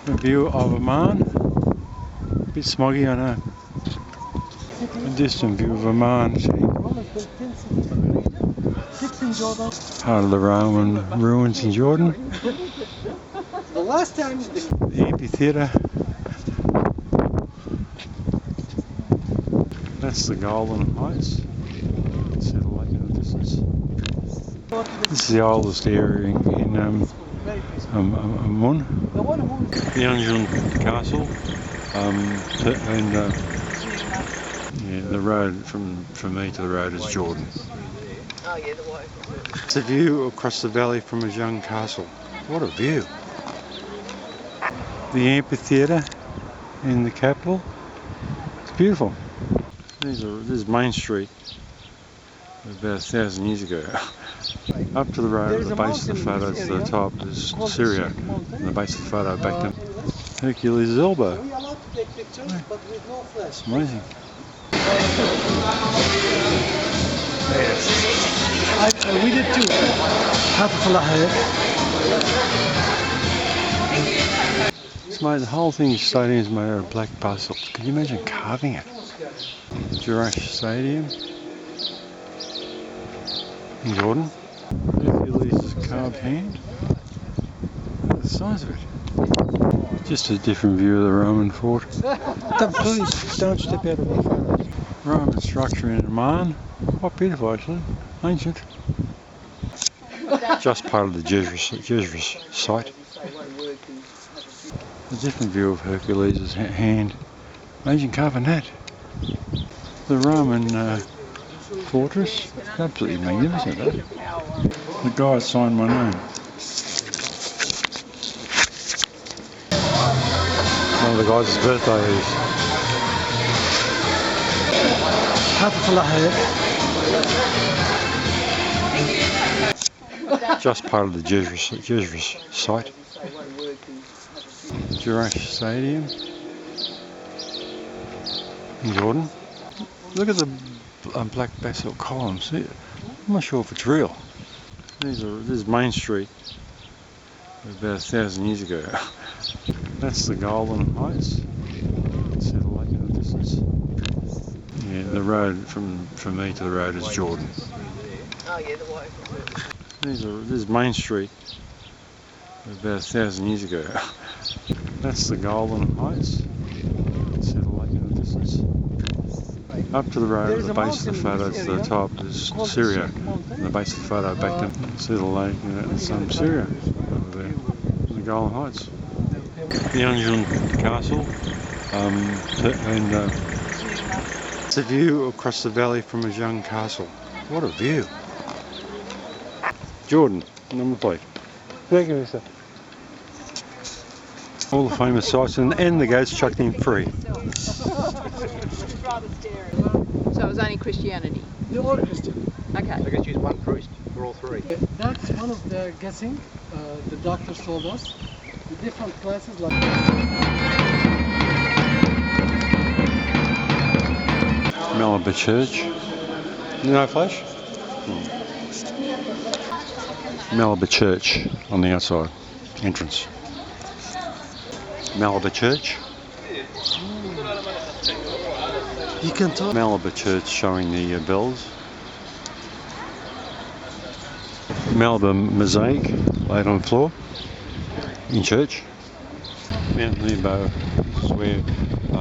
A view of Oman. A bit smoggy, I know. A distant view of Oman. Part of the Roman ruins in Jordan. The last time The amphitheatre. That's the Golden Heights. See the lake in the distance. This is the oldest area in Amun. The Anjun Castle. The road from me to the road is Jordan. Oh yeah, the white. It's a view across the valley from Anjun Castle. What a view! The amphitheatre in the capital. It's beautiful. This is Main Street. About 1,000 years ago. Up to the road at the base of the photo to the top is Syria. And the base of the photo back to Hercules' elbow. We are allowed to take pictures, but with no flash. It's amazing. We did too. It's made, the whole thing stadium is made out of black basalt. Can you imagine carving it? Jerash Stadium in Jordan. Hercules' carved hand. Look at the size of it. Just a different view of the Roman fort. Please don't step out of the photos. Roman structure in Oman. Quite beautiful actually. Ancient. Just part of the Jezreel site. A different view of Hercules' hand. Imagine carving that. The Roman fortress. Absolutely magnificent, eh? The guy signed my name. One of the guys' birthday is. Just part of the Jezreel site. Jerash Stadium in Jordan. Look at the black basalt columns. I'm not sure if it's real. This is Main Street. About 1,000 years ago. That's the Golden Heights. See the lake in the distance. Yeah, the road from me to the road is Jordan. Oh yeah, the white. This is Main Street. About 1,000 years ago. That's the Golden Heights. See the lake in the distance. Up to the road at the base of the photo to the top is Syria. And the base of the photo back to see the lake and Syria over there. The Golden Heights. The Anjun Castle. It's a view across the valley from Anjun Castle. What a view! Jordan, number plate. Thank you, sir. All the famous sites and the gates chucked in free. So it was only Christianity? They're all Christian. Okay. I guess use one priest for all three. That's one of the guessing. The doctors told us. The different classes like. Malibu Church. No flash? Malibu Church on the outside entrance. Malibu Church. You can talk. Malibu Church showing the bells. Malibu mosaic laid on the floor in church. Mount Nebo is where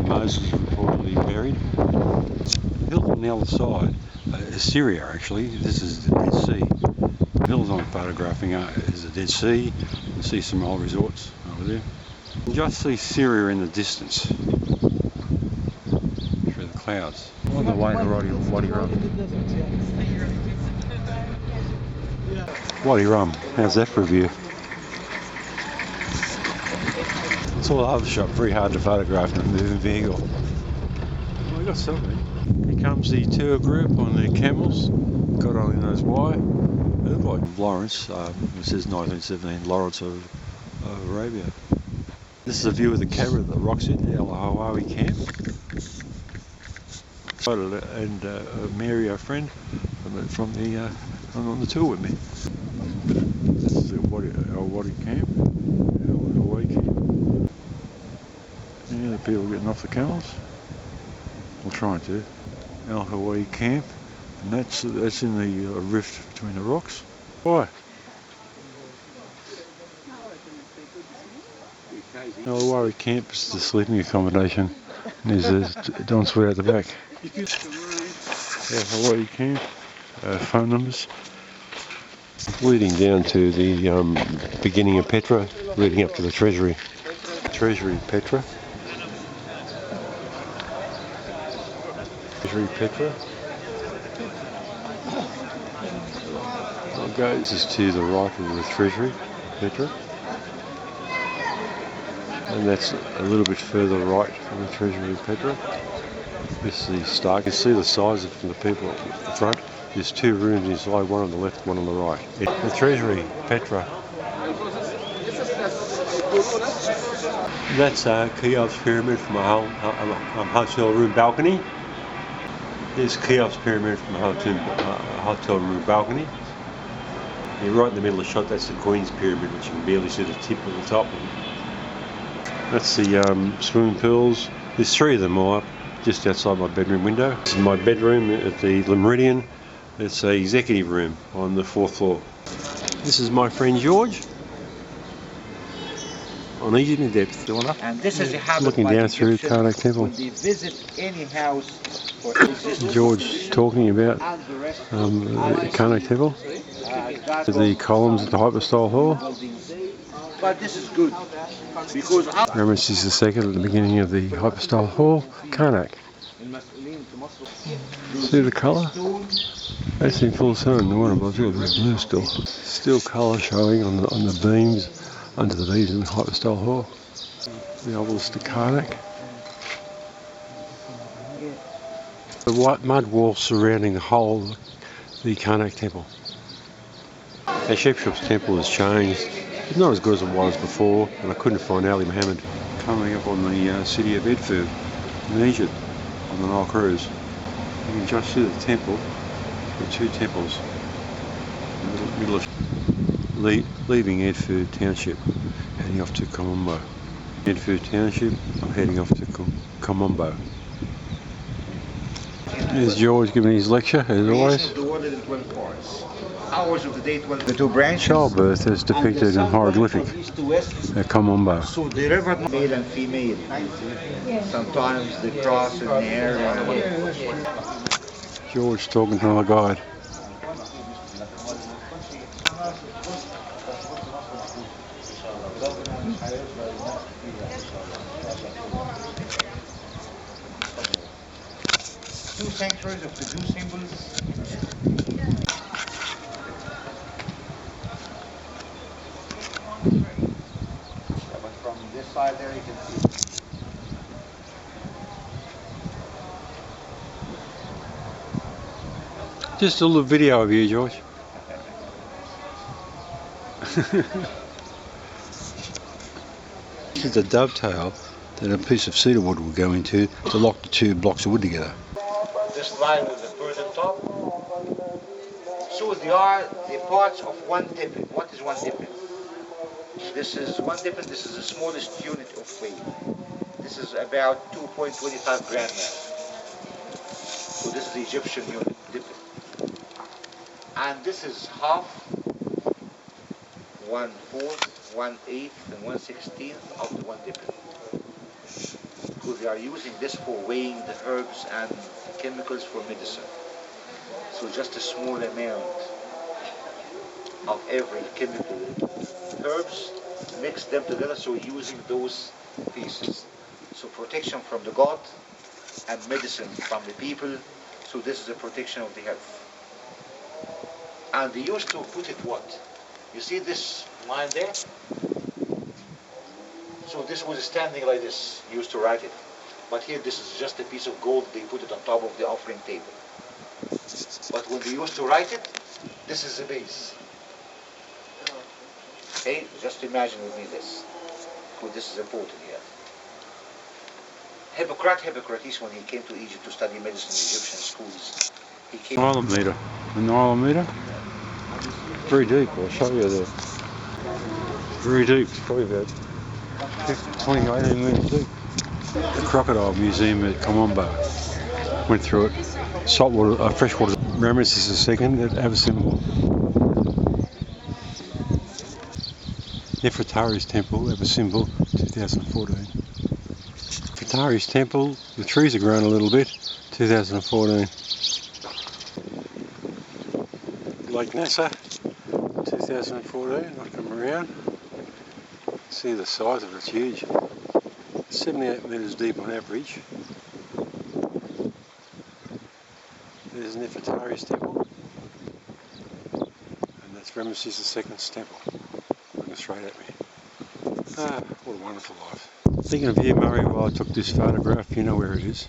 Moses was reportedly buried. The hill on the other side is Syria actually. This is the Dead Sea. The hills I'm photographing is the Dead Sea. You see some old resorts over there. You just see Syria in the distance through the clouds. On the way to Wadi Rum. Wadi Rum, how's that for a view? It's all over the shop, very hard to photograph in a moving vehicle. Oh, we got something. Here comes the tour group on their camels. God only knows why. They look like Lawrence, it says 1917, Lawrence of Arabia. This is a view of the Cabra, the rocks at the Al Hawaii camp. And Mary, our friend, from on the tour with me. This is our Wadi camp, our Hawaii camp. people getting off the camels. Or trying to. Al Hawaii camp. And that's in the rift between the rocks. Why? Al Hawaii camp is the sleeping accommodation. There's a dance way out the back. Al Hawaii camp. Phone numbers. Leading down to the beginning of Petra, leading up to the Treasury. Treasury Petra. Treasury Petra. This is to the right of the Treasury Petra. And that's a little bit further right from the Treasury Petra. This is the start. You can see the size of the people at the front. There's two rooms inside, one on the left, one on the right. The Treasury Petra. That's Cheops Pyramid from a hotel room balcony. There's Cheops Pyramid from a hotel room balcony. You're right in the middle of the shot, that's the Queen's Pyramid, which you can barely see the tip of the top. That's the swimming pools. There's three of them all up, just outside my bedroom window. This is my bedroom at the Meridian. It's an executive room on the 4th floor. This is my friend George. On Egypt in Depth. And this is how looking down through Karnak Temple. when they visit any house or George talking about the Karnak Temple. The columns at the hypostyle hall. But this is good because Ramesses II at the beginning of the hypostyle hall. Karnak. See the colour? That's in full sun. The water bubbles are blue still. Still colour showing on the beams, under the beams in the hypostyle hall. The obelisk to Karnak. The white mud wall surrounding the whole the Karnak temple. Hatshepsut's temple has changed. It's not as good as it was before, and I couldn't find Ali Muhammad. Coming up on the city of Edfu in Egypt on the Nile cruise. You can just see the temple, the two temples in the middle of leaving Edfu Township, heading off to Komombo. Edfu Township, I'm heading off to Komombo. There's George giving his lecture, as always. Hours of the day, the two branches. Childbirth is depicted in hieroglyphic at Komombo. So the river, male and female. Sometimes they cross in the air. George talking to our guide. Two sanctuaries of the Jew symbols. But from this side there you can see. Just a little video of you, George. This is the dovetail that a piece of cedar wood will go into to lock the two blocks of wood together. This line with the bird on top. So they are the parts of one dippin. What is one dippin? This is one dippin. This is the smallest unit of weight. This is about 2.25 gram mass. So this is the Egyptian unit, dippin. And this is half, 1/4, 1/8, and 1/16 of the one dippin. So they are using this for weighing the herbs and chemicals for medicine. So just a small amount of every chemical herbs, mix them together, so using those pieces. So protection from the god and medicine from the people, so this is a protection of the health. And they used to put it what? You see this line there? So this was standing like this, used to write it. But here this is just a piece of gold, they put it on top of the offering table. But when they used to write it, this is the base. Okay, just imagine with me this. Because this is important here. Hippocrates, when he came to Egypt to study medicine in Egyptian schools, he came... The Nile meter. Very deep, I'll show you there. Very deep, it's probably about 20, 18 metres deep. The Crocodile Museum at Colombo. Went through it. Saltwater, freshwater. Ramesses II at Abyssinia. Nefertari's Temple, Abyssinia, 2014. Nefertari's Temple, the trees have grown a little bit, 2014. Lake Nasser, 2014, I've come around. See the size of it, it's huge. 78 metres deep on average. There's Nefertari's Temple. And that's Ramesses II's temple. Looking straight at me. Ah, what a wonderful life. Thinking of you, Murray, while I took this photograph, you know where it is.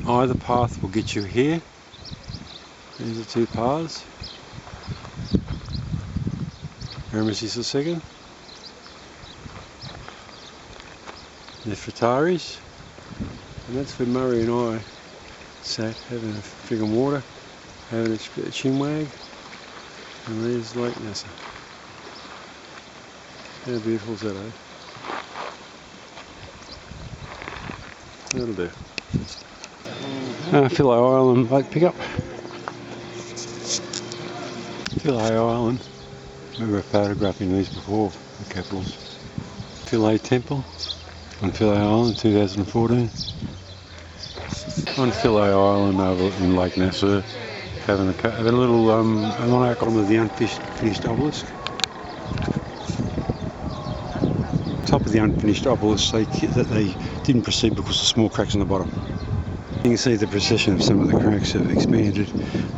Either path will get you here. These are two paths. Ramesses II. Nefertari's. And that's where Murray and I sat having a fig of water, having a chinwag. And there's Lake Nasser. How beautiful is that, eh? That'll do. Philae Island boat pickup. Philae Island. I remember photographing these before, the capitals. Philae Temple on Philae Island, 2014. On Philae Island over in Lake Nasser, having a little icon of the unfinished obelisk. Top of the unfinished obelisk that they didn't proceed because of small cracks in the bottom. You can see the procession of some of the cracks have expanded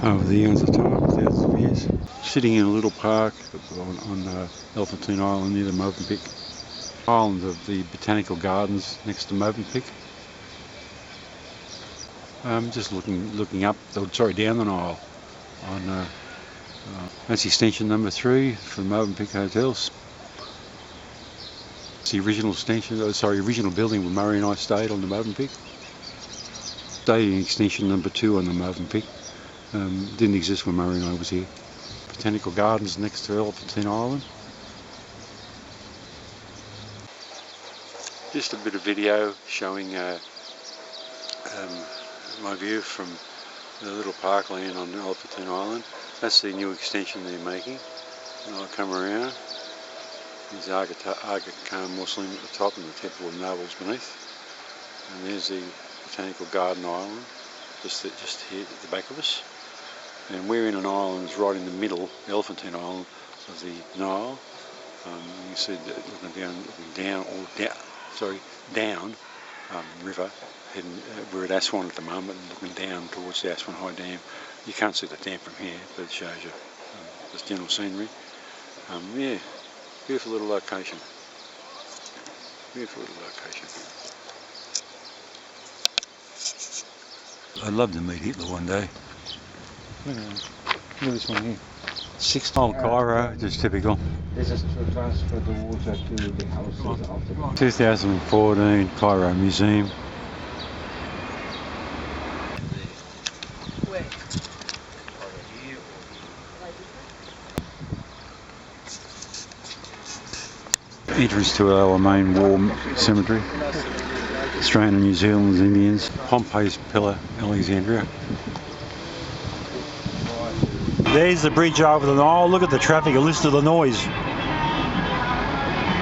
over the years of time, thousands of years. Sitting in a little park on Elephantine Island near the Movenpick. Island of the Botanical Gardens next to Movenpick. Just looking up, down the Nile. That's extension number 3 for the Movenpick Hotels. It's the original original building where Murray and I stayed on the Movenpick. Stayed in extension number 2 on the Movenpick. Didn't exist when Murray and I was here. Botanical Gardens next to Elephantine Island. Just a bit of video showing my view from the little parkland on Elephantine Island. That's the new extension they're making. And I'll come around. There's Aga Khan Muslim at the top and the Temple of Nobles beneath. And there's the Botanical Garden Island, just here at the back of us. And we're in an island right in the middle, the Elephantine Island of the Nile. You can see down river, heading, we're at Aswan at the moment and looking down towards the Aswan High Dam. You can't see the dam from here, but it shows you this general scenery. Yeah, beautiful little location. Beautiful little location. I'd love to meet Hitler one day. Look at this one here. 6 old Cairo, just typical. This is to transfer the water to the houses of the 2014 Cairo Museum. Where? Entrance to our main war cemetery. Australian and New Zealand Indians. Pompey's Pillar, Alexandria. There's the bridge over the Nile. Look at the traffic, a list of the noise.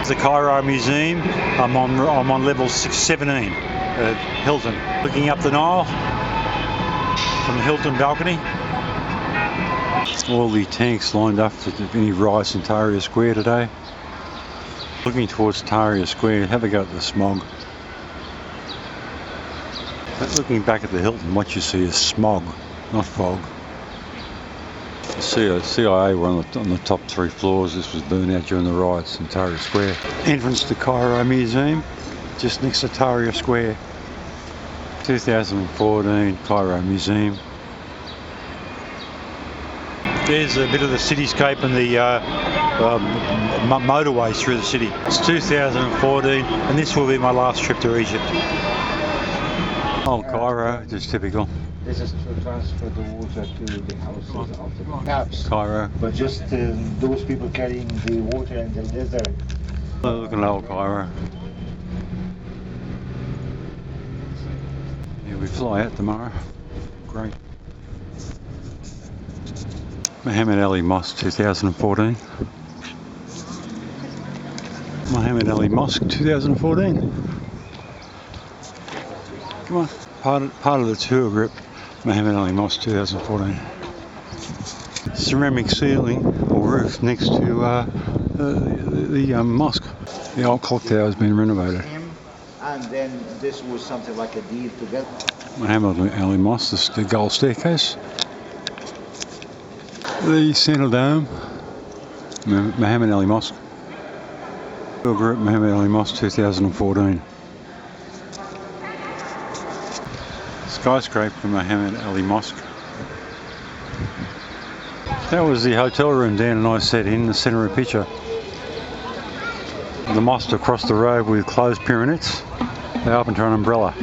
The Cairo Museum. I'm on level 617 at Hilton. Looking up the Nile from the Hilton balcony. All the tanks lined up for any riots in Tahrir Square today. Looking towards Tahrir Square, have a go at the smog. But looking back at the Hilton, what you see is smog, not fog. The CIA were on the top 3 floors. This was burned out during the riots in Tahrir Square. Entrance to Cairo Museum, just next to Tahrir Square. 2014 Cairo Museum. There's a bit of the cityscape and the motorways through the city. It's 2014 and this will be my last trip to Egypt. Old Cairo, just typical. This is to transfer the water to the houses of the taps. Cairo. But just those people carrying the water and the leather. Look at old Cairo. Yeah, we fly out tomorrow. Great. Muhammad Ali Mosque 2014. Muhammad Ali Mosque 2014. Come on, part of the tour group, Muhammad Ali Mosque 2014. Ceramic ceiling or roof next to the mosque. The old clock tower has been renovated. And then this was something like a deal together. Muhammad Ali Mosque, this is the gold staircase. The centre dome, Muhammad Ali Mosque. Tour group, Muhammad Ali Mosque 2014. Skyscraper, Muhammad Ali Mosque. That was the hotel room Dan and I sat in the centre of the picture. The mosque across the road with closed pyramids. They open to an umbrella.